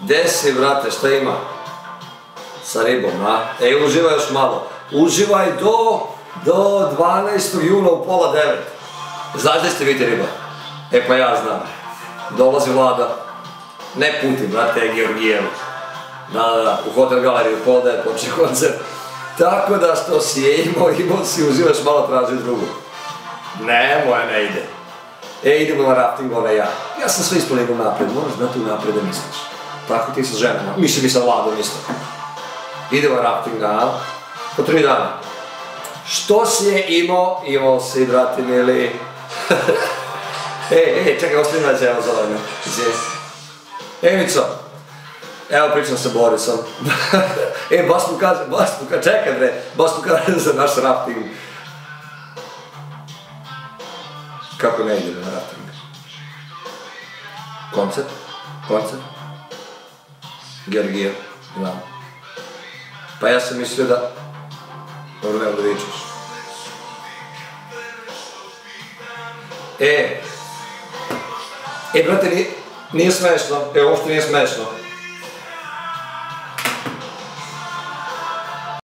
Gde si, brate, šta ima? Sa ribom, a? Uživaj još malo. Uživaj do 12. juna u pola 9. Znaš gde ste vidite riba? Pa ja znam. Dolazi Vlada. Ne Putin, brate, Georgijevo. Da, u Hotel Galeriji u pola 9 počne koncert. Tako da što si je imao si, uživaš malo, traži drugo. Ne, moja ne ide. Idemo na rafting, ona ja. Ja sam sve isplanirao napred, moraš znati unapred da misliš. Tako ti sa ženama, mislim i sa Vladom isto. Idemo na rafting, a? Po 3 dana. Što si je imao? Imao si, brati mili. Čekaj, ostavi na dževo zeleno. Mico. Evo pričam sa Borisom. Bas mu kaže, čekaj bre, Bas mu kaže za naš rafting. Kako ne ide na rafting? Koncert? Georgijev, znam. Pa ja sam mislio da... Dobro, nema da vičeš. Brate, nije smešno, uopšte nije smešno.